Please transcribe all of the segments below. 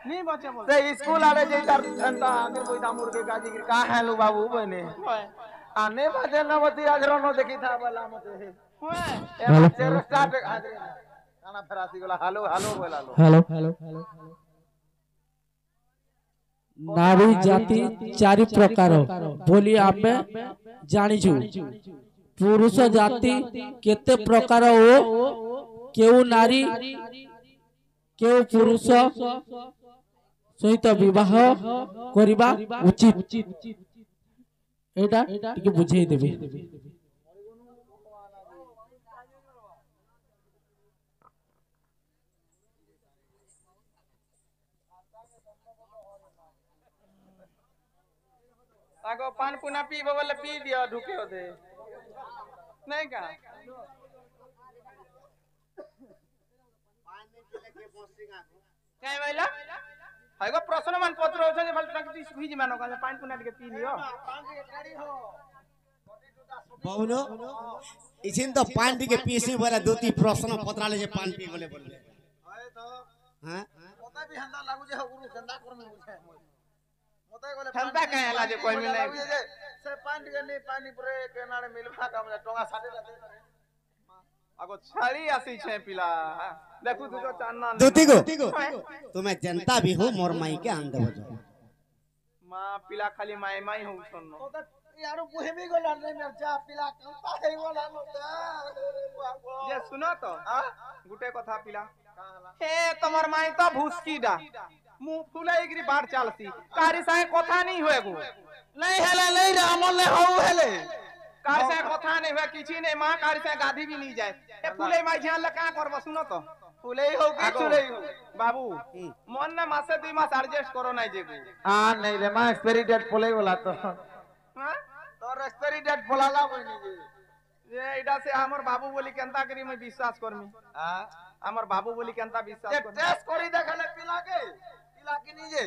नहीं बचे बोल से स्कूल आले जे तार घंटा आगे कोई दामुर के गाजी का हेलो बाबू बने आने बाजे नवती अजरो न देखी था वाला मते ए बच्चे स्टार्ट हाजरे खाना फरासी वाला हेलो हेलो बोला लो हेलो हेलो नारी जाति चारि प्रकार बोली आमे जानिछु पुरुष जाति केते प्रकार ओ केउ नारी केउ पुरुष सहित विवाह करिबा उचित एटा टिके बुझेई देबे ताको पान पुना पीबो बोले पी दियो ढुके होते नहीं का काय बोला हाइगो प्रश्न मान पत्र होछ जे भल टंकी सुखी मानो का पान पुना के पी लियो बहुनो इसिन तो पान पी के पीसी बोले दूती प्रश्न पत्राले जे पान पी बोले बोले है तो हां मोता भी हंदा लागु जे गुरु गंदा करमे बुझे मोता बोले हंदा काय हला जे कोई मिले से पान के नहीं पानी पुरे के नारे मिलवा का टोंगा साडे दे आगो छाड़ी आसी छे पिला देखु तू जो चानना दूती को तुम्हें जनता भी हो मोर माई के आंद हो जाओ मां पिला खाली माई माई हो सुननो यारो बुहे भी गोला नहीं मेर जा पिला कंता है गोला नो ये सुनो तो गुटे कथा पिला हे तमर माई तो भूसकीडा मुंह फुलाईगिरी बाढ़ चालसी कारी साए कथा नहीं होए गो नहीं हेले नहीं रे अमल ने हो हेले कारी साए कथा नहीं हुए किछि नहीं मां कारी साए गाधी भी नहीं जाए ए फुले माई जान ल का करबो सुनो तो फुले हो कि चुले हो बाबू मन ना मासे 2 मास एडजस्ट करो नहीं जेगु हां नहीं रे मां एक्सपायरी डेट फुले वाला तो हां तोर एक्सपायरी डेट फुलाला बनी जे ये इडा से हमर बाबू बोली केनता करी मैं विश्वास करमी हां हमर बाबू बोली केनता विश्वास कर टेस्ट करी देखले पिला के नीजे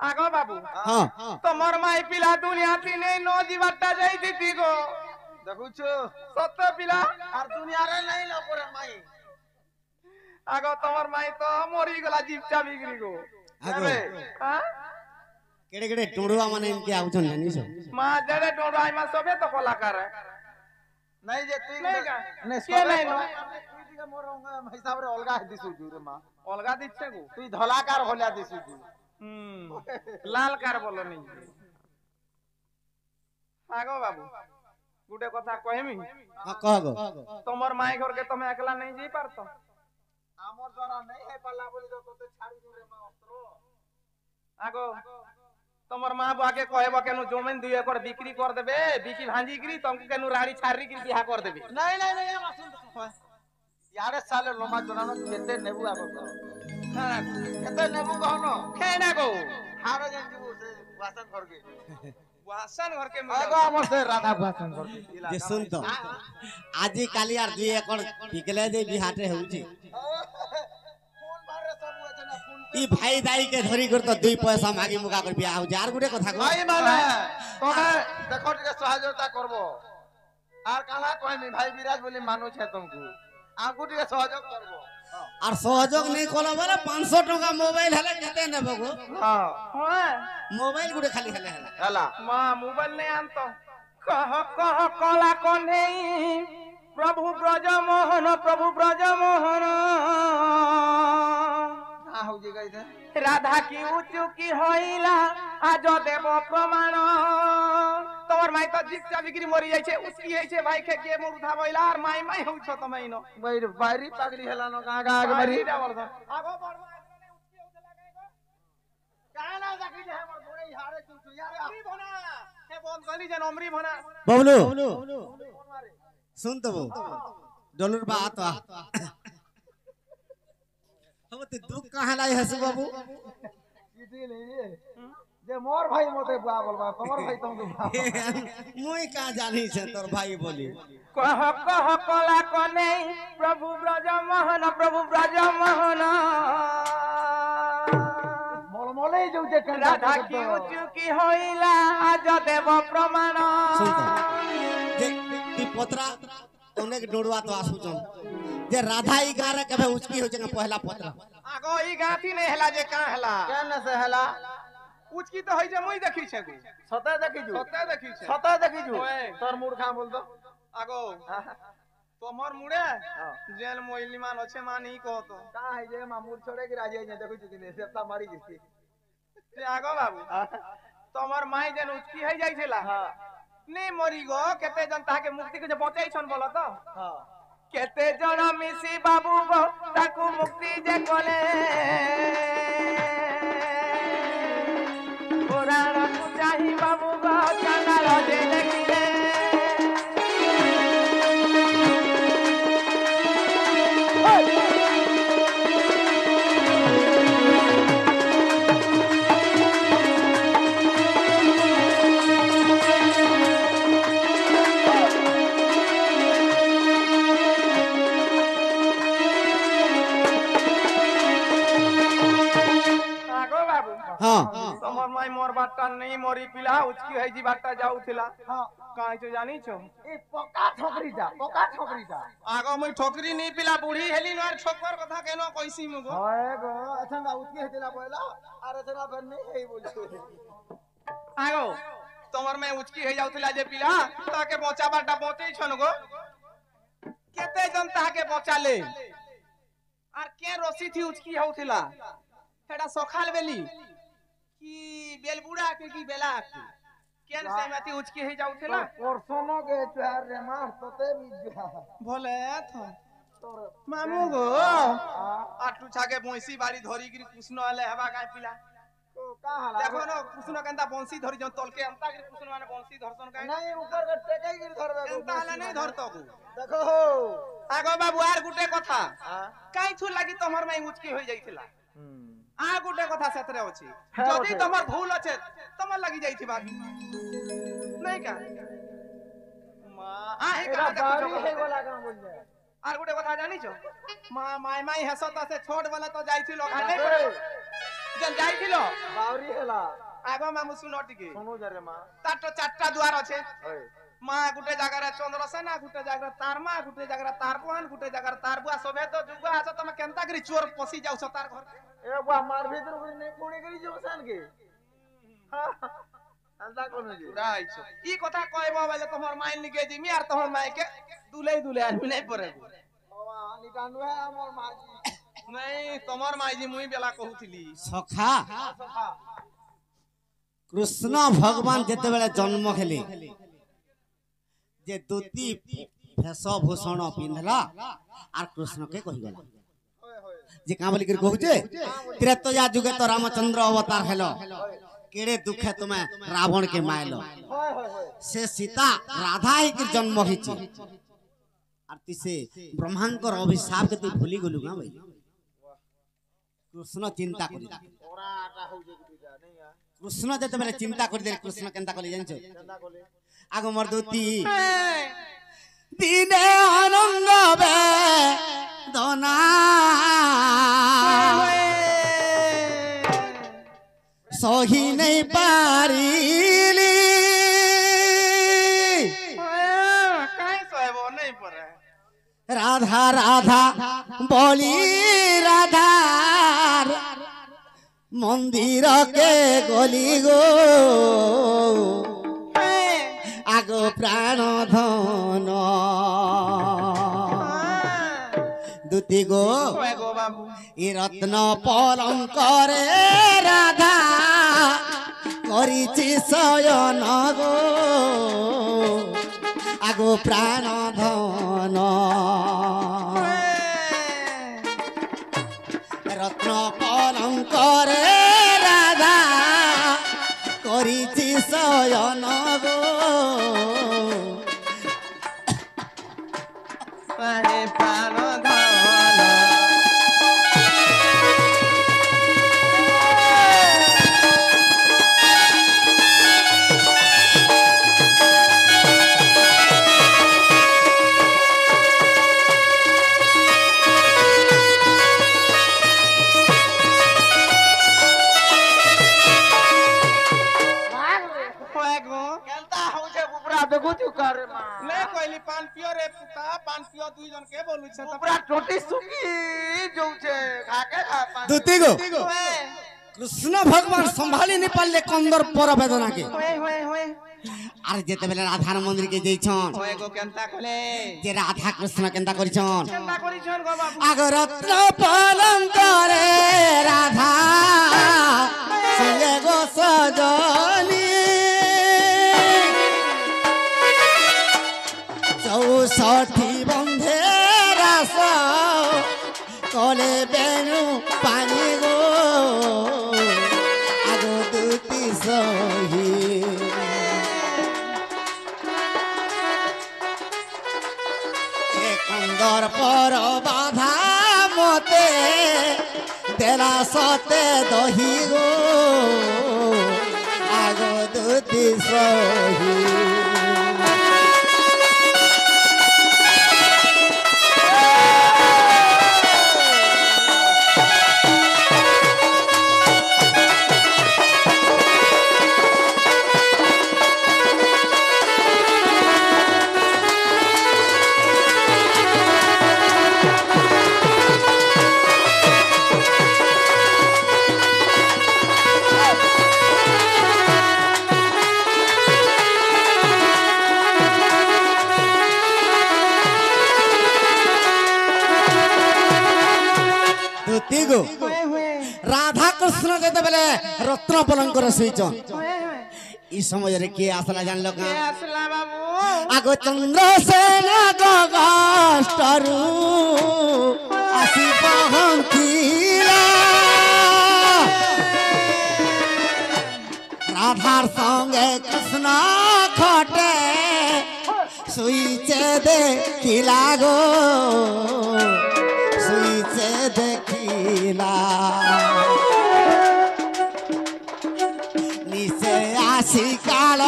आगो बाबू हां तमर माई पिला दुनिया तीने नो जीवटा जाई दीदी को देखु छु सत्य पिला और दुनिया रे नहीं न परे माई आगो तमर माई तो मोरी गला जीवचा बिगरी गो आगो हां केड़े केड़े टोडवा माने इनके आउछन जानी सो मां जड़े टोडवा मां सबे तो कलाकार है नहीं जे तू नहीं का के नहीं नो के मोर हिसाब रे अलगा दिसु जुरे मां अलगा दिछे गो तू धलाकार होल्या दिसु जु लाल कार बोलो नहीं आगो बाबू गुटे कथा कहमी हां कहगो तमर माई घर के तमे अकेला नहीं जी पारतो हमर द्वारा नहीं है पल्ला बोली तो तोते छाड़ी दूरे मां अस्त्र आगो तमर मां बाके कहबो केनु जमीन 2 एकड़ बिक्री कर देबे बिकी भांजी गिरी तुमको केनु राड़ी छारी गिरी बियाह कर देबे नहीं नहीं नहीं मां सुन यारे साले लोमा जोरानो केते नेबू आगो हां केते नेबू कहनो खेना गो हारो जंजू से वासन घर के आगो हमर से राधा वासन घर के जे सुन तो आजी काली यार 2 एकड़ बिकले दे बिहाटे होउची फोन मारे सब हुए जना फोन ई भाई दाई के धरी कर तो 2 पैसा मागी मुका कर बियाह हो जार गुटे कथा को भाई माने तोने देखो टिके सहयोगिता करबो आर काला कहमी भाई विराज बोली मानु छे तुमको आगु टिके सहयोग करबो और सहयोग नहीं कोला बोले 500 टका मोबाइल हले केते नेबो गो हां हां मोबाइल गुटे खाली हले हला मां मोबाइल नहीं आनतो कह कला कोने प्रभु ब्रज मोहन हां हो जे गई थे राधा की उचुकी होइला आज देव प्रमाण तोर माई तो जिक्का बिक्री मरी जाय छे उसकी है छे भाई के मोर उठा बोइला और माई माई हो छ तमई न बैर बारी पागली हेला न का का आगे बारी आगो बढ़वा ने उसकी हो चला गएगो काहे ना देखी जे हमर बोरे हारे तू यार अमरी भना हे बोन गली जन अमरी भना बबलू सुन तो डॉलर बात हम तो दुख कहां लाई हसु बाबू सीधी नहीं रे जे मोर भाई मते बुआ बोलबा तोर भाई तुमके बुआ मुई का जानी छे तोर भाई बोली कह कला कने प्रभु ब्रज मोहन मोल मोले जो जे राधा की उचुकी होइला आज देव प्रमाण सुन तो जे ती पत्रा तोने के डोडवा तो आसु जन जे राधा ई गारे कबे उचकी हो जे पहला पत्रा आगो ई गाठी नहीं हला जे का हला केन से हला उचकी तो होई जे मुई देखी छे गो सते देखी जू सत्य देखी छे सते देखी जू ओए। तोर मूर्खा बोल दो आगो तोमर मुड़े जेल मोइली मान अच्छे मानी को तो का है जे मामूर छोड़े की राजी है देखो चुकी ने सेप्ता मारी गिरती ते आगो बाबू तोमर माई जेन उचकी है जाई छला हां नी मरी गो केते जनता के मुक्ति के जे बचाई छन बोलो तो हां केते जन मिसी बाबू गो ताकू मुक्ति जे कोले पुराण चाही बाबू गो चंगाल जे देखिले हाँ तमर माई मोर बाटा नहीं मोरी पिला उचकी है जी बाटा जाउथिला हां काहे तो जानी छो ए पक्का ठोकरी जा आगो मुई ठोकरी नहीं पिला बूढ़ी हेली नर ठोकर कथा केनो कैसी मुगो होए गो अच्छा ना उतके हेला पहिला अरे तना बन नहीं है बोल आगो तमर में उचकी है जाउथिला जे पिला ताके बचा बाटा बचई छन गो केते जनता के बचा ले आर के रोसी थी उचकी होउथिला हेडा सखाल बेली की बेलबुड़ा के की बेला के केन से मती उचकी है जाउथिला परसोनो के चार रे मार तते भी जा भले थो तोर मामू गो आटू छाके भैंसी बाड़ी धरी गिरी कृष्ण आले हवा काय पिला तो का हला देखो न कृष्ण केनता बंसी धरी जन तलके अंता गिरी कृष्ण माने बंसी धरसन काय नहीं ऊपर के टेके गिर धरबे गो केनता हले नहीं धरतो गो देखो हो आगो बाबू आर गुटे कथा हां काई छु लागी तमर में उचकी होई जाइथिला आ गुटे कथा सेतरे अछि है जदी बटे। तमर भूल अछि तमर लागी जाइथि बात नहीं का मां आ हे एरा का बारी है वाला काम बोल जा आर गुटे कथा जानी छो मां माई हसता से छोड़ वाला तो जाइथिलो घा नहीं ए, जन जाइथिलो बावरी हेला आगो मामू सुनो टिके सुनो जरे मां ताटो चारटा द्वार अछि ओए मां गुटे जागरा चंद्रसेना गुटे जागरा तारमा गुटे जागरा तारपुआन गुटे जागरा तारबुआ सभे तो जुगुआ आछो तमे केनता करी चोर पसी जाउ छ तार घर ए बा मार भीतर कोई नहीं कोड़ी करी जो सन के अंदा कोन जी राई छ ई कथा कहबो बेले तोहर माई लिखे जिमी आर तोहर माई के दुले आदमी नहीं पड़े बाबा निकानु है हमर माजी नहीं तोहर माई जी मुई बेला कहूथिली सखा सखा कृष्ण भगवान जेते बेले जन्म हेले जे धोती भेषभूषण पिंधला आर कृष्ण के कहि गला ओए होए जे का बोली कर कहूचे त्रेतया जुगे तो रामचंद्र अवतार हेलो केड़े दुखे तुमे रावण के मायलो होए होए होए से सीता राधा ही के जन्म हिची आर तिसे ब्रह्मांकर अभिशाप के तू भूली गलु ना भाई कृष्ण चिंता करी ओरा आटा हो जे की जा नहीं आ कृष्ण जेते बेले चिंता करी दे कृष्ण केनता कली जानछो चंदा कोले आगो मर्दूती दिने आनंद बेदना सही नहीं पारिली काई सहबो नहीं पड़े राधा राधा बोली राधा मंदिर के गली गो आगो प्राण धन दुती गो ओए गो बाबू ई रत्न पलंकरे राधा करिछि शयन गो आगो प्राण धन रत्न पलंकरे राधा करिछि शयन गो हे प्राण धन ओए गो देखो तू कर मां ले कोइली पान पियो रे पुता पान पियो दुई जन के बोलु छ त पूरा टोटी सुकी जो छे खाके खा पान दूती गो होए कृष्ण भगवान संभाली नहीं पाले कंदर पर वेदना के होए आर जेते बेले राधा मंदिर के जइछन होए गो केनता कले जे राधा कृष्ण केनता करिछन केनता करी छन गो बाबू आग रत्न पालन करे राधा संगे गो सजनी चौसठी बंधे रास कले बेनु पानी गो आगो दूती सही कंदर पर बाधा मते तेरा सते दही गो आगो दूती सही गो राधा कृष्ण जेते बेले रत्न पलंकर सुइचन ई समय रे के आसला जानलो का के असला बाबू आगो चंद्रसेन गगस्टरु आसी पहंतीला राधार संगे कृष्ण खटे सुइचे देखिला गो सुइचे देखिला निसे आसी काल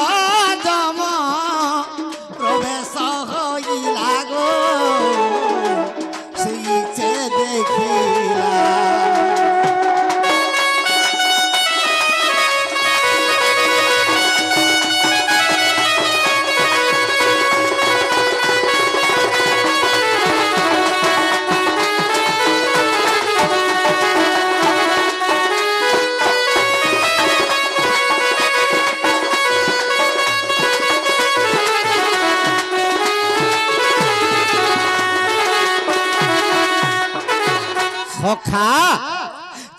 जम प्रवेश हइला गो सुइचे देखिला सखा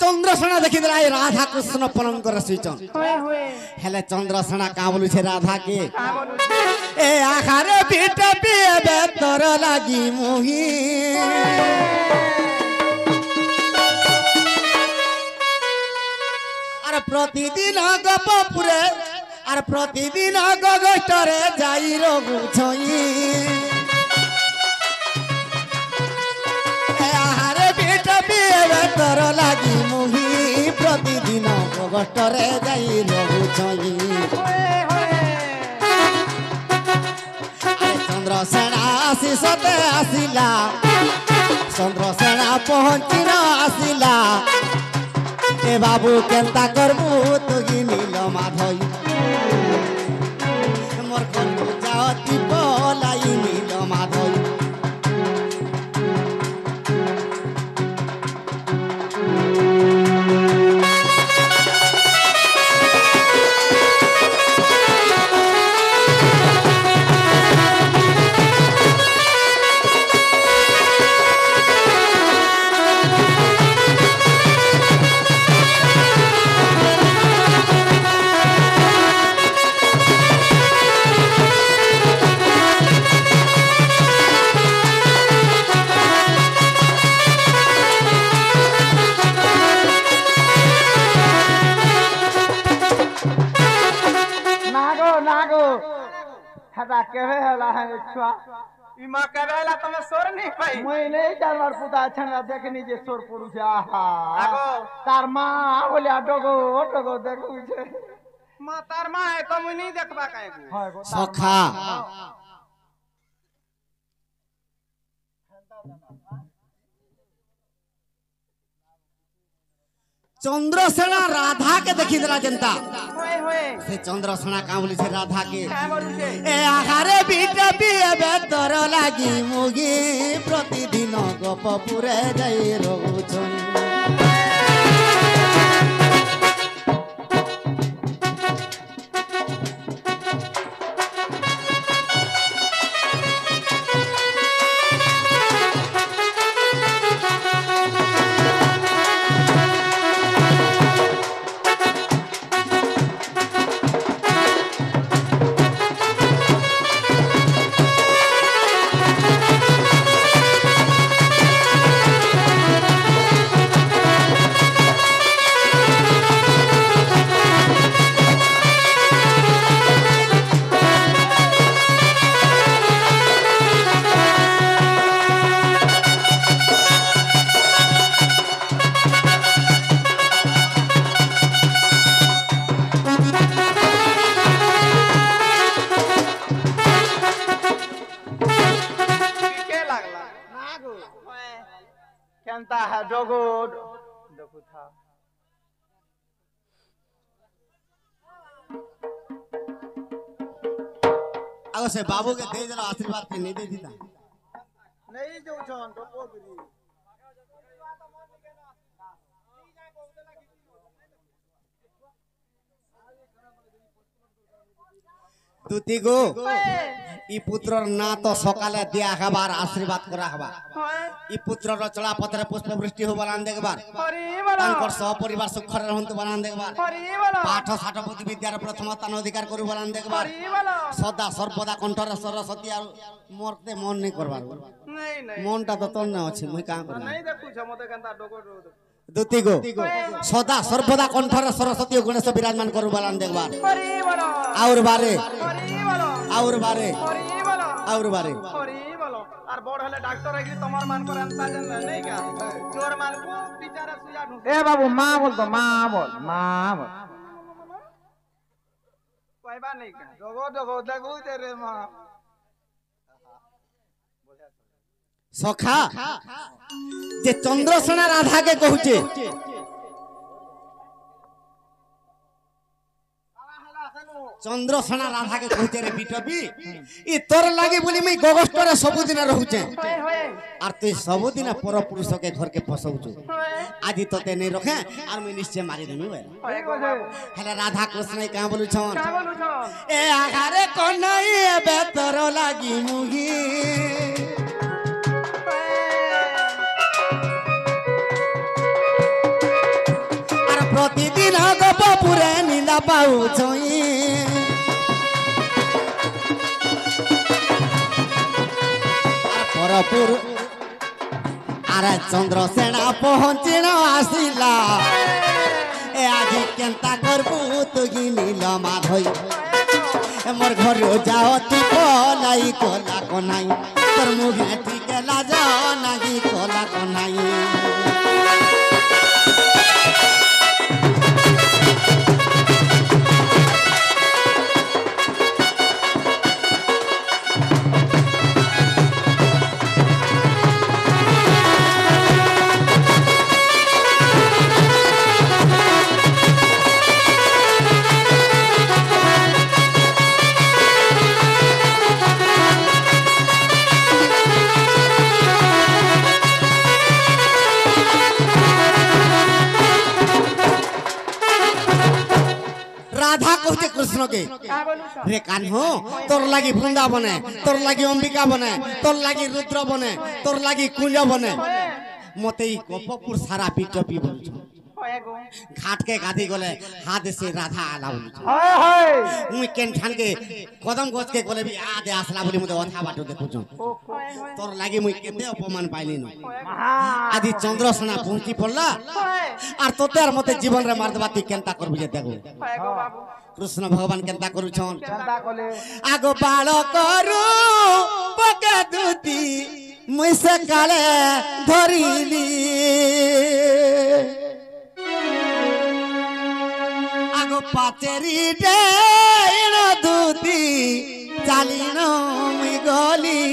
चंद्रसेना देखी दिला राधा कृष्ण पलंकर सुइचन हेले चंद्रसेना का बोलु छे राधा के ए आखारे पीट पिए तोर लागी मोही अरे प्रतिदिन गपपुरे अरे प्रतिदिन गगस्टरे जाई रघु छई तोर लागी मुही प्रतिदिन गगस्टरे जाई रहु छई चंद्रसेना आसी सते आसिला चंद्रसेना पहुंची न आसिला ए बाबू केनता करबू तुगी नील माधई मोर करबू जाती बोलाई नील माधई हटा केवे हला है छुआ इमा करेला तमे सोर नहीं पाई मैं नहीं जानवर पुता छना देखनी जे सोर पड़ू छे आहा आगो तार मां बोलिया डगो डगो देखू छे मां तार मां है तो मुई नहीं देखबा काहे को सखा चंद्रसेना राधा के देखी दिला जनता সে চন্দ্রসোনা কাঁ বলিছে রাধা কে কাঁ বলুছে এ আহারে বিটা পিবে তোর লাগি মুগি প্রতিদিন গোপপুরে যাই রহুছন কেনতা জগৎ দেখু থা আগো সে বাবু কে দে দিলা আশীর্বাদ কে नहीं दे दीता नहीं जो छन तो पोगरी তুতি গো ই পুত্রর না তো সকালে দিয়া হবার আশীর্বাদ করা হবা ই পুত্রর চলা পথরে পুষ্প বৃষ্টি হবালান দেখবার তাঙ্কর সপরিবার সুখরে রহন্তু বানান দেখবার পাঠ ষাঠ বুদ্ধি বিদ্যার প্রথম স্থান অধিকার করি বানান দেখবার সদা সর্বদা কণ্ঠরে সরস্বতী আর মরতে মন নেই করবার মনটা তো তোর না আছে মুই কাঁ করি নাই দেখুছ মতে কেনতা ডগর দুতি গো সদা সর্বদা কণ্ঠরে সরস্বতী ও গণেশ বিরাজমান করি বানান দেখবার আর বারে और बारे और बारे আর বড় হলে ডাক্তার হইগি তোমার মান করে আনতা জান নাই কা চোর মান কো বিচারে সুজা ঢুকে এ বাবু মা বল তো মা বল কইবা নাই কা जगो जगो देखो तेरे मां सखा जे चंद्रसेना राधा के कहूचे चंद्रसेना राधा के कहते रे बिटबी ई तोर लागी बोली मैं गगस्टरे सबुदिन रहूचे और तू सबुदिन पर पुरुष के घर के फसौछु आज तोते नहीं रखे और मैं निश्चय मारी देमी बे हेले राधा कृष्ण का बोलु छन ए आघारे कोनई एबे तोर लागी मुगी और प्रतिदिन गोपपुरे नीला पाऊ छई परपुर आरे चंद्रसेना पहुंचिन आसिला ए आज केनता करबू तुगी नील माधई मोर घर जाओ तू कोलाई कोला कोनाई तोर मुगे ठीक लाजा नागी कोला कोनाई राधा कहते कृष्ण के रे कान्हो तोर लागी वृंदावन है तोर लागी अंबिका बने तोर लागी रुद्र बने तोर लागी कुंज बने मते ई गोपपुर सारा पिटपी बोलछ घाट के गाधी गले हाथ से राधा आला बोलछ हाय हाय मुई केन ठान के कदम गछ के गले भी आदे आसला बोली मते अथा बाटो देखुछ तोर लागी मुई केते अपमान पाइली न आदि चंद्रसेना पहुंची पड़ला और तोतेर मते जीवन रे मार देबा ती केनता करबु जे देखो कृष्ण भगवान केनता करू छन केनता कले आगो बालो करू पका दूती मुई से काले धरिली आगो पाचेरी डेन दूती चालिन मुई गली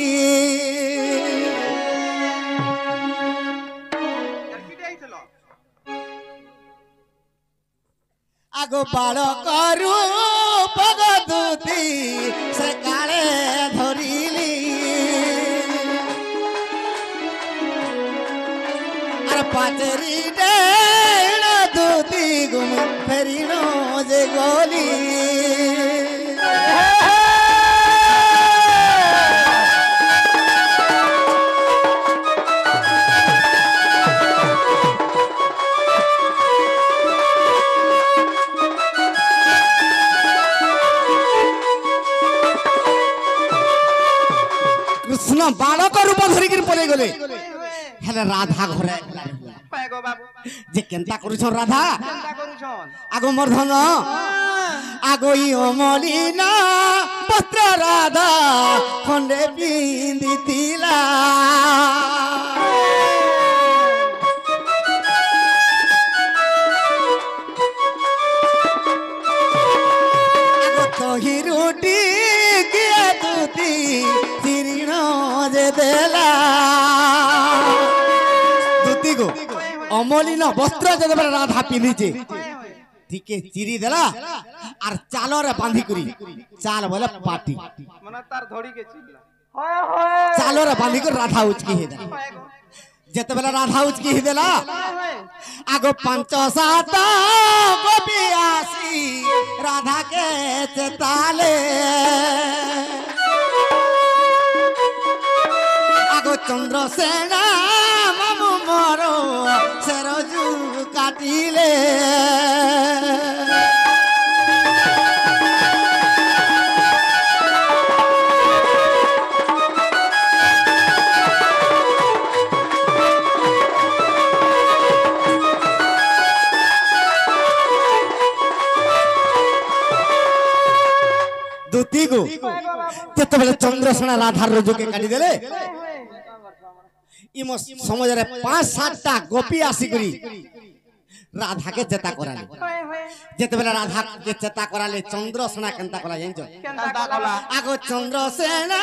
আগো বালকরু পগদুতি সে কালে ধরিলি আর পাচরি ডেণ দুতি গুম ফেরিণ যে গলি কৃষ্ণ বালক রূপ ধরিকি পলাই গলে হেলে রাধা ঘরে পায় গো বাবু যে কেনতা করুছন রাধা চিন্তা করুছন আগো মর্ধন আগো ই অমলিনা বস্ত্র রাধা খন্ডে পিন্দিতিলা আগো তহি রুটি গিয়া দুতি চিরিণ যে দেলা দুতি গো অমলিন বস্ত্র যেতবে রাধা পিঁধিছে টিকে চিরি দেলা আর চালরে বাঁধি করি চাল বলে পাটি মানে তার ধরি গেছিল চালরে বাঁধি করে রাধা উচকি হে দেলা পায় গো যেতবেলা রাধা উচকি হে দেলা আগো ৫-৭ গোপী আসি রাধাকে চেতালে আগো চন্দ্রসেনা মামু মর সেরজু কাটিলে দুতি গো যেতবেলে চন্দ্রসেনা রাধার রজুকে কাটি দেলে ইম সমাজরে ৫-৭টা গোপী আসি করি রাধাকে চেতা করালে যেতবেলে রাধাকে চেতা করালে চন্দ্রসেনা কেনতা করা জানিছ কেনতা কলা আগো চন্দ্রসেনা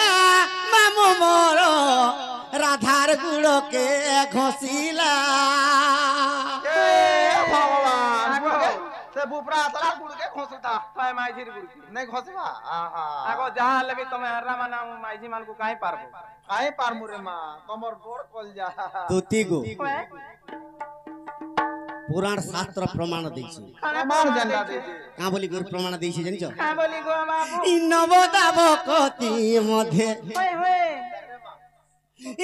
মামু মোর রাধার গুড়কে ঘষিলা এ ভগবান সে বুপরা তারা গুড়কে খসুতা পায় মাইজির গুড়কে নাই ঘষবা আহা আগো যাহা লেবি তুমি হররা মানা মাইজি মানকু কাই পারবো কাই পারমু রে মা তোমার বড় কল যা দুতি গো পুরাণ শাস্ত্র প্রমাণ দিয়েছে আমার জানা দে কা বলি গুরু প্রমাণ দিয়েছে জানিছ হ্যাঁ বলি গো বাবু ই নবদাবকতি মধ্যে হয়ে হয়ে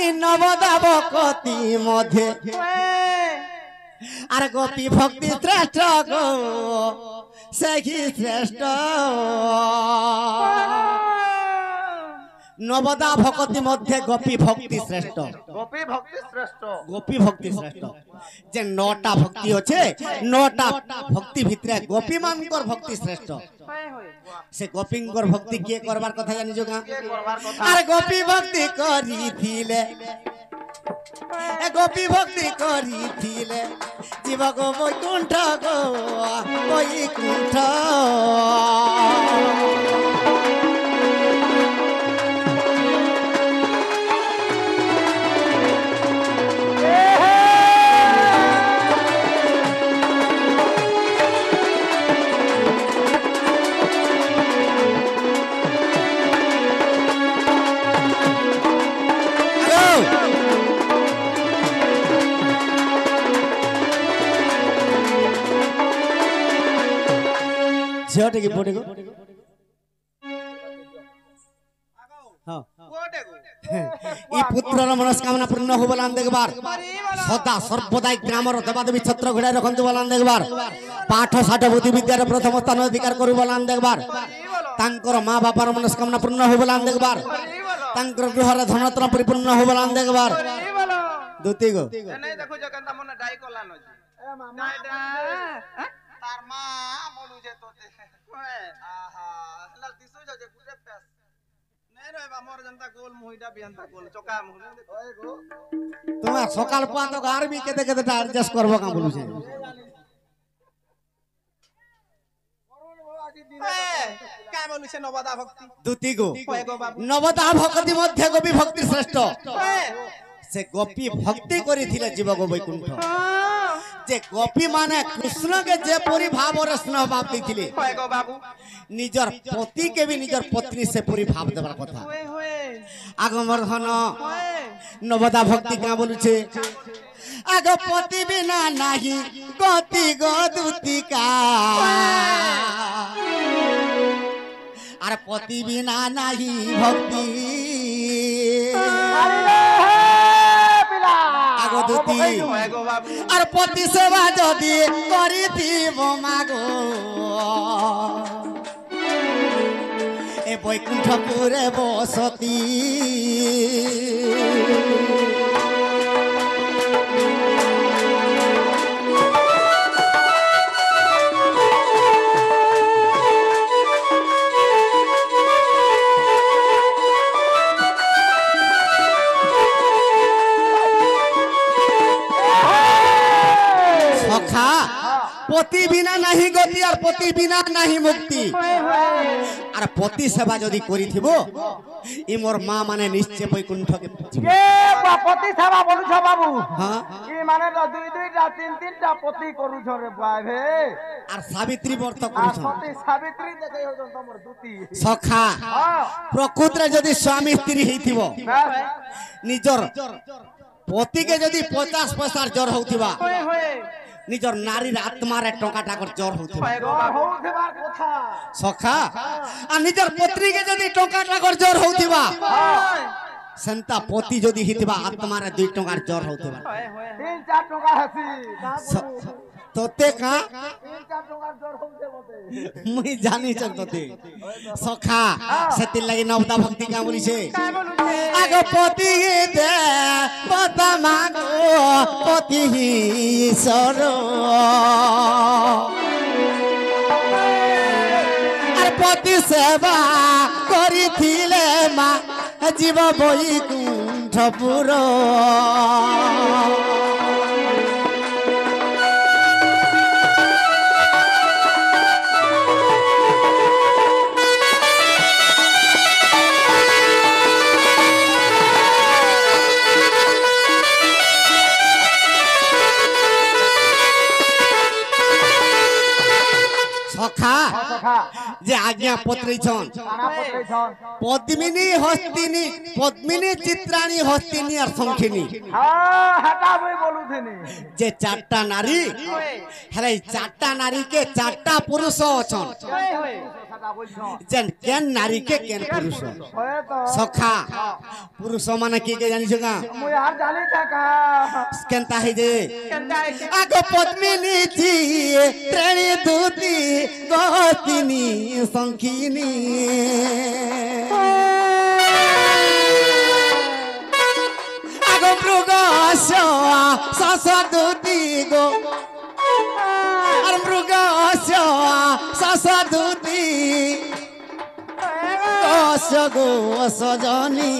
ই নবদাবকতি মধ্যে আর গোপী ভক্তি শ্রেষ্ঠ গো সেহি শ্রেষ্ঠ নবদা ভক্তি মধ্যে গোপী ভক্তি শ্রেষ্ঠ গোপী ভক্তি শ্রেষ্ঠ গোপী ভক্তি শ্রেষ্ঠ যে ৯টা ভক্তি আছে ৯টা ভক্তি ভিতরে গোপী মানকর ভক্তি শ্রেষ্ঠ হয়ে হয়ে সে গোপীঙ্কর ভক্তি কিয়ে করবার কথা জানিছ গা কে করবার কথা আর গোপী ভক্তি করিছিলে এ গোপী ভক্তি করিছিলে জীব গো বৈকুণ্ঠ গো বৈকুণ্ঠ ঝিওটে কি পড়ে গো হ্যাঁ কোটে গো ই পুত্রর মনস্কামনা পূর্ণ হব বলান দেখবার সদা সর্বদাই গ্রামর দেবাদেবী ছত্র ঘোড়ায় রখন্তু বলান দেখবার পাঠ ষাঠ বুদ্ধি বিদ্যার প্রথম স্থান অধিকার করু বলান দেখবার তাঙ্কর মা বাবার মনস্কামনা পূর্ণ হব বলান দেখবার তাঙ্কর গৃহরে ধনরত্ন পরিপূর্ণ হব বলান দেখবার দুতি গো নাই দেখো জগন্তা মনে ডাই কলানো এ মামা তার মা বলু যে তোতে আহা লাল দিছো যে গুটে পেস নাই রে আমার জনতা গোল মুহিটা বিয়ান্তা গোল চকা মুহি ওই গো তোমা সকাল পাত আরবি কেতে কেতে অ্যাডজাস্ট করব কা বলুছে কা বলুছে নবদা ভক্তি দুতি গো কয় গো বাবু নবদা ভক্তি মধ্যে গোপী ভক্তি শ্রেষ্ঠ হ্যাঁ সে গোপী ভক্তি করিছিলে জীব গো বৈকুণ্ঠ যে গোপী মানে কৃষ্ণকে যেপরি ভাবরে স্নেহ ভাব দিଥିଲେ হয় গো বাবু নিজর পতিকে বি নিজর পত্নী সেপরি ভাব দেবার কথা হুয়ে হুয়ে আগমর ধন হুয়ে নবদা ভক্তি কা বলুছে আগ পতি বিনা নাহি গতি গদুতিকা আর পতি বিনা নাহি ভক্তি আগদুতি হয় গো বাবু আর পতি সেবা যদি করিথিব মাগো এ বৈকুণ্ঠপুরে বসতি সখা পতি বিনা নাহি গতি আর পতি বিনা নাহি মুক্তি আর পতি সেবা যদি করিথিব ই মোর মা মানে নিশ্চয় বৈকুণ্ঠকে কে পতি সেবা বলুছ বাবু হ্যাঁ কি মানে দুই দুইটা তিন তিনটা পতি করুছ রে ভাই আর সাবিত্রী ব্রত আর করুছ সতী সাবিত্রী দেখে হইছন তোমার দুতি সখা প্রকৃতরে যদি স্বামী স্ত্রী হইথিব নিজর পতিকে যদি 50 পয়সার জ্বর হউথিবা হুয়ে হুয়ে নিজর নারীর আত্মারে টঙ্কা টাকার জ্বর হউথিবা হয় গো বাবু হউথিবার কথা সখা আর নিজর পত্নীকে যদি টঙ্কা টাকার জ্বর হউথিবা সেন্তা পতি যদি হিতবা আত্মারে 2 টঙ্কার জ্বর হউথিবা হয় হয় তিন চার টাকা হাসি তোতে কা তিন চার টাকার জ্বর হউছে বটে মুই জানিছ তোতে সখা সেতির লাগি নবদা ভক্তি কা বলিছে কাই বলুছে আগ পতি দে পতা মাগো পতি ঈশ্বর আর পতি সেবা করিথিলে মা জীব বৈকুণ্ঠপুর সখা সখা যে আজ্ঞা পত্রিছন কানা পত্রেছন পদ্মিনী হস্তিনী পদ্মিনী চিত্রাণী হস্তিনী আর শঙ্খিনী হাটা বই বলুথিনি যে 4টা নারী হেলে 4টা নারীকে 4টা পুরুষ অছন হুয়ে হুয়ে হাটা বলছ যেন কেন নারীকে কেন পুরুষ হয়ে তো সখা পুরুষ মানে কি কে জানিছ গা মুই আর জানি থাকা কেনতা হই যে কেনটা আইছে আগ পদ্মিনী জি ত্রেণী দুতি গতিনী শঙ্খিনী আগ মৃগ শশ দুতি গো আর মৃগ শশ দুতি কশ গো সজনী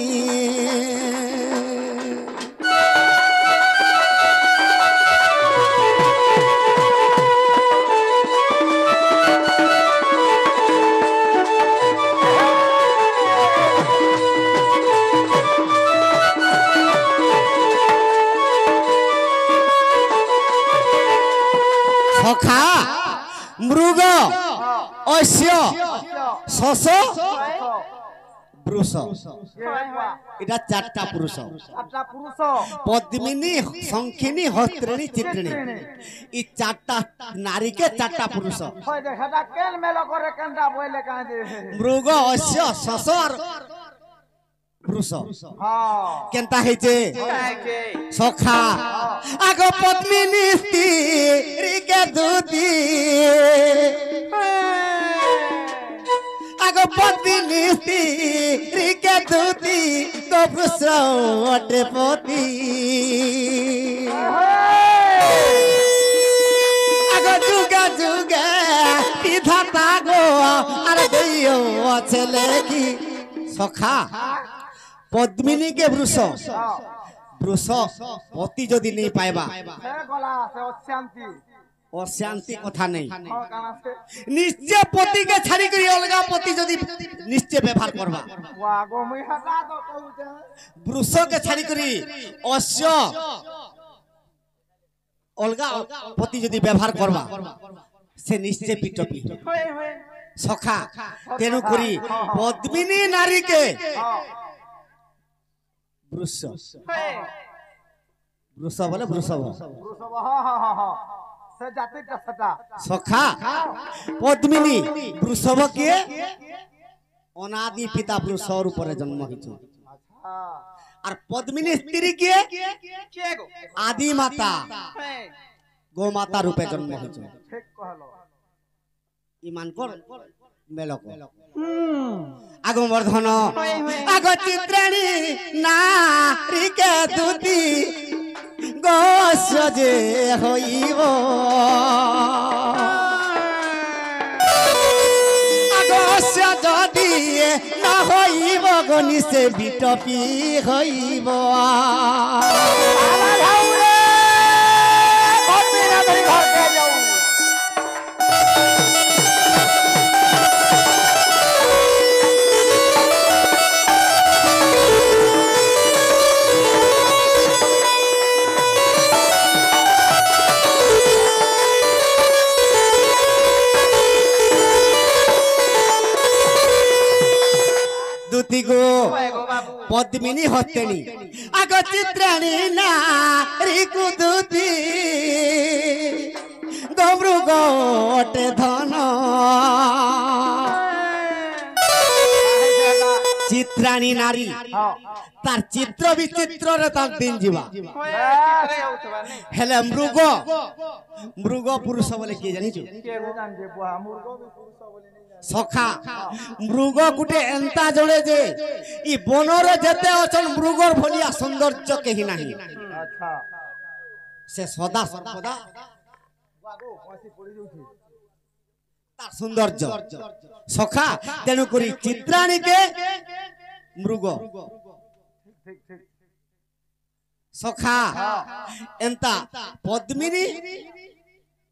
সখা মৃগ অশ্য শশ পুরুষ এটা 4টা পুরুষ আটটা পুরুষ পদ্মিনী শঙ্খিনী হস্ত্রিণী চিত্রিণী এই 4টা নারীকে 4টা পুরুষ হয় যে হাটা কেন মেল করে কেনটা বইলে কাঁদে মৃগ অশ্য শশ আর পুরুষ হ্যাঁ কেনতা হইছে আইছে সখা আগ পদ্মিনী স্ত্রীকে দুতি আগ পদ্মিনী স্ত্রীকে দুতি কপুষ অটে পতি আগ যুগে যুগে বিধাতা গো আর দইও ছেলে কি সখা পদ্মিনীকে বৃষ বৃষ পতি যদি নেই পাইবা সে গলা সে অশান্তি অশান্তি কথা নেই কানাছে নিশ্চয় পতিকে ছাড়ি করি অলগা পতি যদি নিশ্চয় ব্যবহার করবা ওয়া গো মুই হাটা তো কহুছে বৃষকে ছাড়ি করি অশ্য अलगा पति जदि व्यवहार करबा से निश्चय पिटपी होए होए सखा तेनु करी पद्मिनी नारी के वृष होए वृष बोले वृषभ वृषभ हां से जाति का सटा सखा पद्मिनी वृषभ के अनादि पिता वृषभ ऊपर जन्म हिचो अच्छा और पद्मिनी स्त्री के के गो आदि माता होए गो माता रूपे जन्म हिचो ठीक कहलो ईमान कर मेलक आगो वर्धन आगो चित्राणी नारी के दूती गोसजे होइबो गोस्य जदि ना होइबो गनि से बिटपी होइबो दूती गो पद्मिनी हस्तेनी आग चित्राणी नारी कुदूती गबरू गोटे धन चित्राणी नारी तार चित्र विचित्र रे तार दिन जीवा हेले मृग मृग पुरुष बोले किए जानी छु सखा मृग गुटे एंता जड़े जे ई बनरे जेते अचन मृगर भलिया सौंदर्य केही नाही अच्छा से सदा सर्वदा तार सौंदर्य सखा तेनु करी चित्राणी के मृग ठीक ठीक सखा एंता पद्मिनी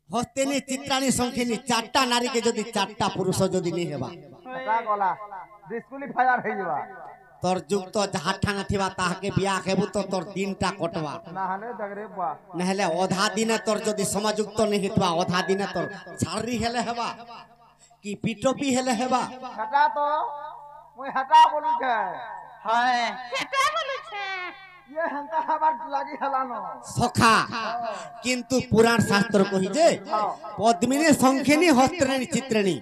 हस्तेनी चित्राणी संखेनी चारटा नारी के जदि चारटा पुरुष जदि नहीं हेबा का गला डिस्क्वालिफायर हे जबा तोर जुग तो जहा ठाना थिबा ताके बियाह हेबु तो तोर दिनटा कटवा नहले जगरे बा नहले आधा दिन तोर जदि समाजुक्त नहीं हितबा आधा दिन तोर छारी हेले हेबा कि पिटोपी हेले हेबा हटा तो मुई हटा बोलू छे हाय हटा बोलू छे ये हंता हमार लागी हलानो सखा किंतु पुराण शास्त्र कहि जे पद्मिनी संखेनी हस्तेनी चित्राणी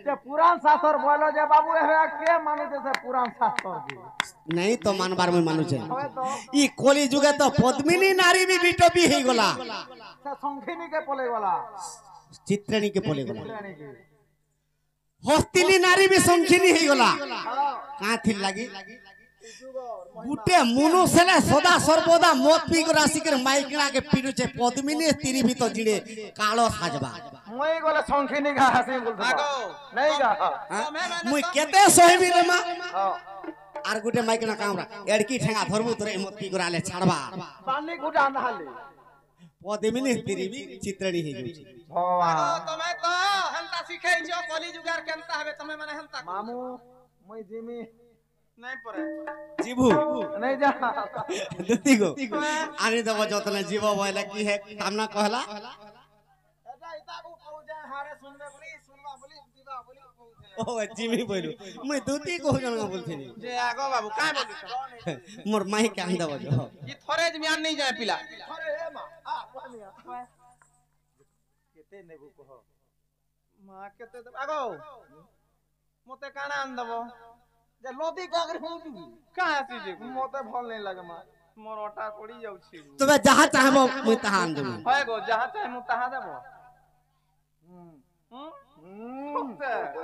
जे पुराण शास्त्र बोलो जे बाबू हे के मानु जे पुराण शास्त्र जी नहीं तो मानबार में मानु छे होय तो ई कली जुगे तो पद्मिनी नारी भी बिटोपी हे गला से संखिनी के पोले वाला चित्राणी के पोले गला चित्राणी के हस्तिनी नारी भी संखिनी हे गला का थी लागी गुटे मनुष्य सदा सर्वदा मत पी राशि के माइकना के पीछे पद्मिनी स्त्री भी तो जिड़े कालो साजबा मुई गोले संखिनी का हसी बोल नहीं गा मुई केते सहिबी रे मा आर गुटे माइकना कामरा एड़की ठेंगा धरबु तोरे मत पी गराले छाड़बा पानी गुटा नहाले पद्मिनी स्त्री भी चित्राणी हे जुची भगवान तमे तो हंता सिखै जो कली जुगार केनता हबे तमे माने हंता मामू मुई जिमी नहीं परे जीबू नहीं जा दुती गो आनी दबो जतने जीव बोले की है कामना कहला एटा इताबू कहू जे हारे सुनबे बोली सुनवा बोली दीवा बोली ओ जिमी बोलू मैं दुती को जन बोलथिनी जे आगो बाबू का बोलू मोर माई के आन दबो जो ई थोरे जमियान नहीं जाए पिला अरे हे मां आ कोनिया केते नेबू कह मां केते आगो मते काना आन दबो जे लोदी कागर हूं का आसी जे मते भल नहीं लागे मां मोर ओटा पड़ी जाउ छी तबे जहां चाहबो मैं तहां आन देबो होय गो जहां चाहे मु तहां देबो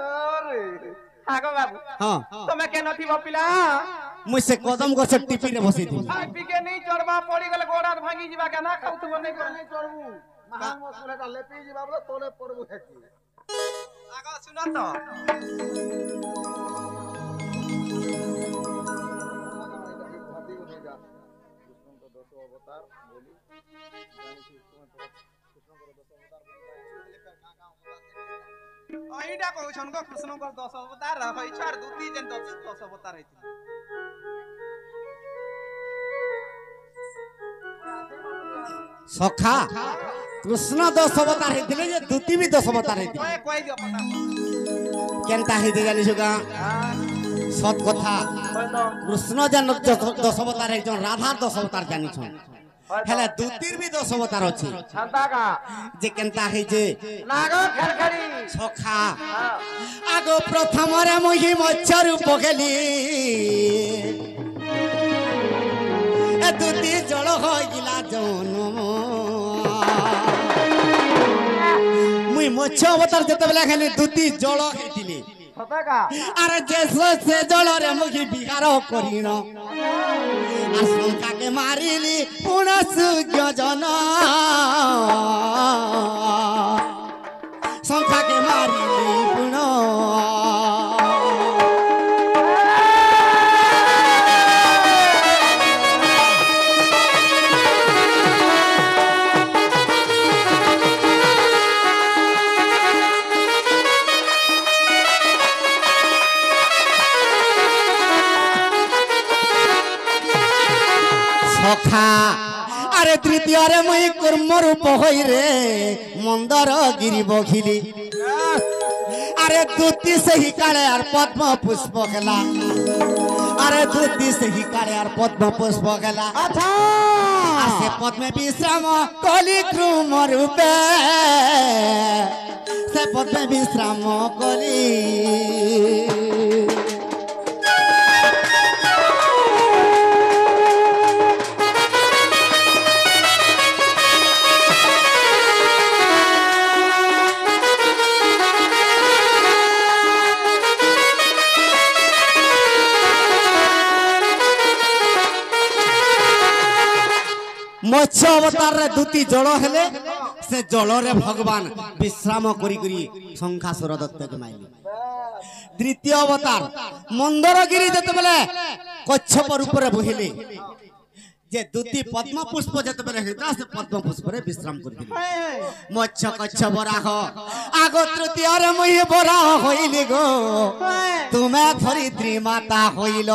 अरे आगो बाबू हां तमे के नथी पिला मुझसे कदम को से टिपी रे बसी दी खाई पी के नहीं चढ़बा पड़ी गले गोड़ा भांगी जीवा के ना खाउ तू नहीं कर नहीं चढ़बू महान मसले का लेपी जी बाबू तोले पड़बू है की आगो सुनो तो अहिडा कहू छन को कृष्ण को 10 अवतार रहै छ आर दुती जन 10 अवतार है सखा কৃষ্ণ 10 অবতার হইতিলে যে দ্যুতি বি 10 অবতার হইতিলে ওই কই দিও পটা কেনতা হইতে জানিছো গা সত কথা কই দাও কৃষ্ণ জান 10 অবতার একজন রাধার 10 অবতার জানিছ হেলে দ্যুতির বি 10 অবতার আছে শান্তা কা যে কেনতা হইছে নাগ খড়খড়ি সখা আগো প্রথমরে মুহি মৎস্য রূপ খেলি এ দ্যুতি জল হইলা জন্ম মুই মৎস্য অবতার যেতবেলে খালি দ্যুতি জল হইতিলি সতা কা আরে যে সে জলরে মুহি বিহার করিন আর সংখ্যাকে মারিলি পুণ সূর্য জন সংখ্যাকে মারিলি পুণ সখা আরে তৃতীয়রে মুই কর্ম রূপ হই রে মন্দর গিরি বখিলি আরে দ্যুতি সেই কালে আর পদ্ম পুষ্প খেলা আরে দ্যুতি সেই কালে আর পদ্ম পুষ্প খেলা আচ্ছা সে পদ্মে বিশ্রাম কলি ক্রম রূপে সে পদ্মে বিশ্রাম কলি মৎস্য অবতারে দ্যুতি জল হেলে সে জলরে ভগবান বিশ্রাম করি করি শঙ্খাসুর দত্তকে মাইলি তৃতীয় অবতার মন্দরগিরি যেতবেলে কচ্ছপর উপরে বহিলে যে দ্যুতি পদ্ম পুষ্প যেতবেলে হইতা সে পদ্ম পুষ্পরে বিশ্রাম করিলি মৎস্য কচ্ছ বরাহ আগ তৃতীয়রে মুই বরাহ হইলি গো তুমি ধরিত্রী মাতা হইল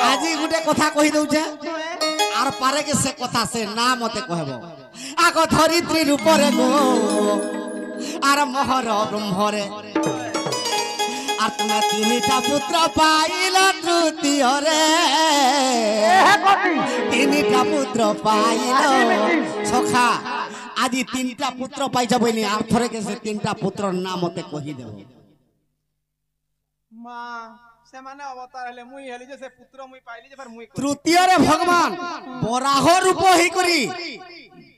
আজি গুটে কথা কহি দউছে আর পারে কে সে কথা সে না মতে কহব আগ ধরিত্রী রূপরে গো আর মহর ব্রহ্মরে আর তুমি তিনটা পুত্র পাইল তৃতীয়রে তিনটা পুত্র পাইল সখা আজি তিনটা পুত্র পাইছ বইনি আর থরে কে সে তিনটা পুত্রর নাম মতে কহি দেব মা সেমানে অবতার হলে মুই হেলি যে সে পুত্র মুই পাইলি যে ফের মুই তৃতীয়রে ভগবান বরাহ রূপ হই করি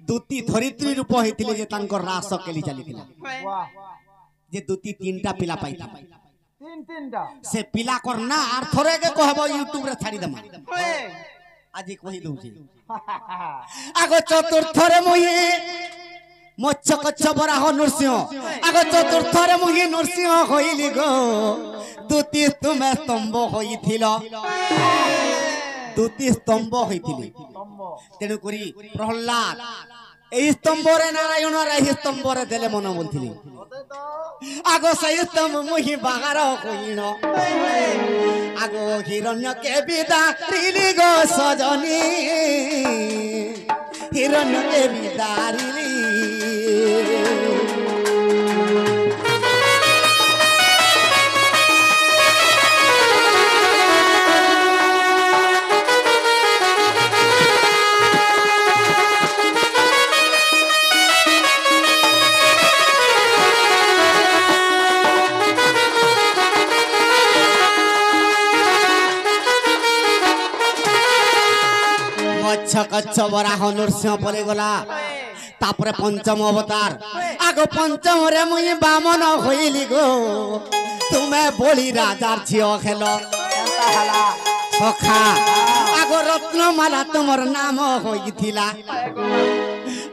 দ্যুতি ধরিত্রী রূপ হইতিলে যে তাঙ্কর রাস কেলি চালিଥିଲା বাহ যে দ্যুতি তিনটা পিলা পাইতা তিনটা সে পিলা কর না আর থরে কে কহব ইউটিউব রে ছাড়ি দেমা আজি কহি দউছি আগ চতুর্থরে মুই মৎস্য কচ্ছ বরাহ নরসিংহ আগ চতুর্থরে মুই নরসিংহ হইলি গো দ্যুতি তুমি স্তম্ভ হইছিল দ্যুতি স্তম্ভ হইতিলি তেণু করি প্রহ্লাদ এই স্তম্ভরে নারায়ণর এই স্তম্ভরে দেলে মন বলছিলি আগ সেই স্তম্ভ মুহি বাগার কইন আগ হিরণ্য কে বিদা রিলি গো সজনী হিরণ্য কে বিদা রিলি কচ্ছ বরাহ নরসিংহ পলে গলা তারপরে পঞ্চম অবতার আগ পঞ্চমরে মুই বামন হইলি গো তুমি বলি রাজার ঝিও খেল সখা আগ রত্নমালা তোমার নাম হইছিলা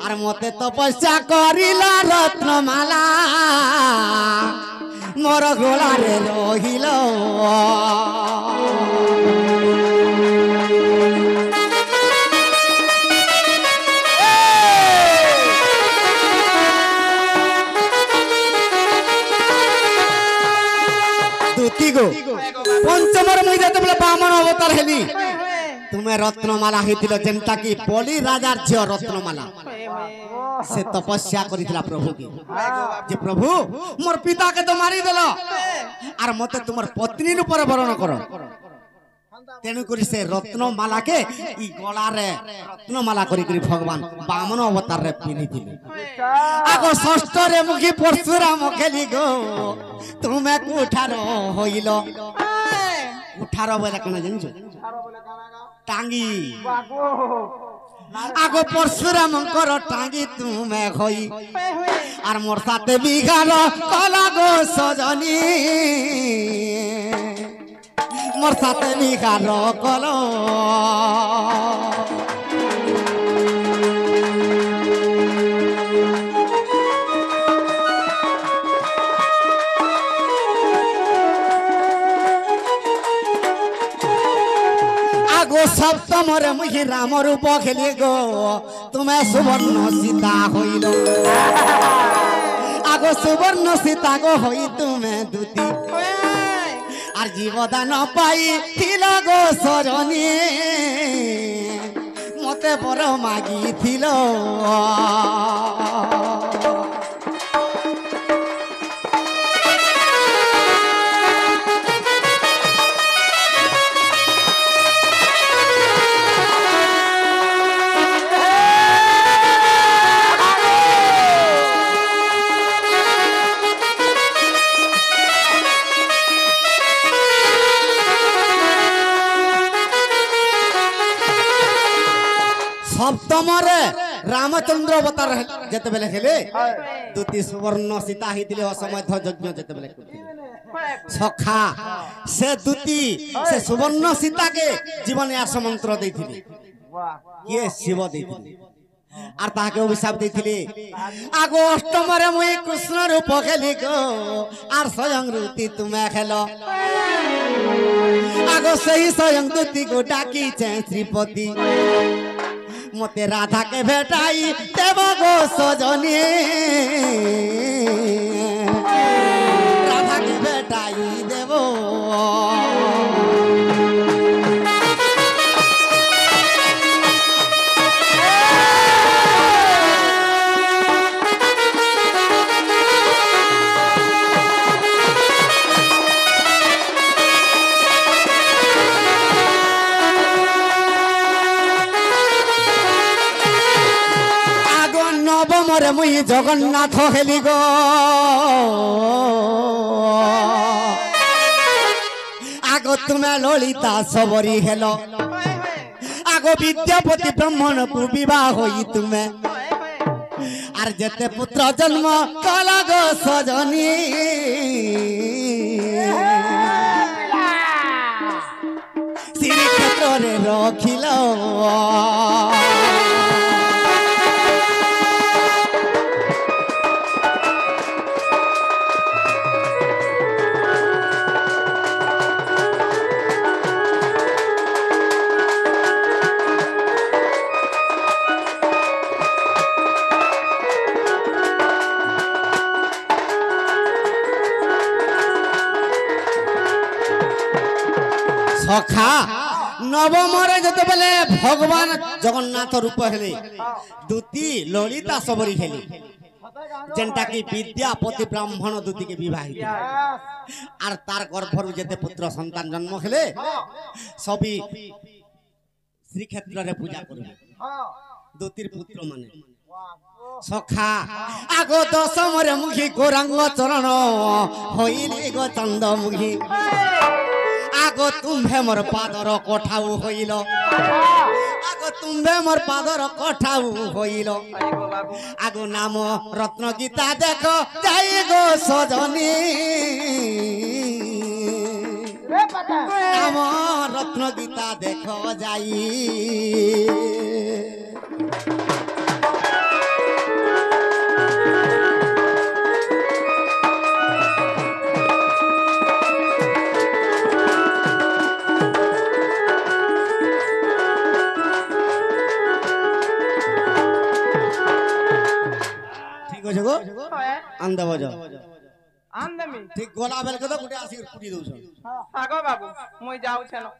আর মতে তপস্যা করিলা রত্নমালা মোর গোলারে রহিল পঞ্চমর মুই যেতবেলে বামন অবতার হেলি तुम्हें रत्नमाला होइतिलो जेंटा की पली राजार झियो रत्नमाला से तपस्या करितला प्रभु की जे प्रभु मोर पिता के तो मारी देलो आर मते तुमर पत्नी नु पर वरण करो तेनु करी से रत्नमाला के ई गला रे रत्नमाला करी करी भगवान बामन अवतार रे पिनी दिले आगो षष्ठ रे मुखी परशुराम खेली गो तुम्हें कुठार होइलो कुठार बोले कना जानजो टांगी आगो परशुराम कर टांगी तुम्हें होई आर मोर साथे बिगार कला गो सजनी मोर साथे बिगार कलो आगो सप्तम रे मुही राम रूप खेली गो तुम्हें सुवर्ण सीता होइल आगो सुवर्ण सीता गो होई तुम्हें दूती आर जीवदान पाई थिल गो सरणी मते बर मागी थिल सप्तम रे रामचंद्र अवतार जेते बेले हेले दूती सुवर्ण सीता हितिले असमय यज्ञ जेते बेले सखा से दूती से सुवर्ण सीता के जीवन आस मंत्र देथिले ये शिव देथिले आर ताके अभिशाप देथिले आगो अष्टम रे मुई कृष्ण रूप खेली गो आर स्वयं रूती तुमे खेलो आगो सही स्वयं दूती को डाकी छे श्रीपति मते राधा के भेटाई देव गो सजनी राधा के भेटाई देव मोरे मुई जगन्नाथ हेली गो आगो तुम्हें ललिता सबरी हेलो आगो विद्यापति ब्राह्मण को विवाह होई तुम्हें आर जेते पुत्र जन्म कला गो सजनी श्री क्षेत्र रे रखिलो सखा नवम रे जते बेले भगवान जगन्नाथ रूप हेले दूती ललिता सबरी हेली जेंटा की विद्यापति ब्राह्मण दूती के विवाहित आर तार गर्भरु जते पुत्र संतान जन्म हेले सभी श्री क्षेत्र रे पूजा करबे दूतीर पुत्र माने सखा आगो दशम रे मुखी गौरांग चरण होइली गो चंद मुखी आगो तुम्हे मोर पादर कठाऊ होइलो आगो तुम्हे मोर पादर कठाऊ होइलो आगो नाम रत्न गीता देखो जाई गो सजनी नाम रत्न गीता देखो जाई आंदा बजा आंदा मी ठीक गोला बेल के तो गुटे आसी कुटी दउछ आगो बाबू मुई जाऊ छलो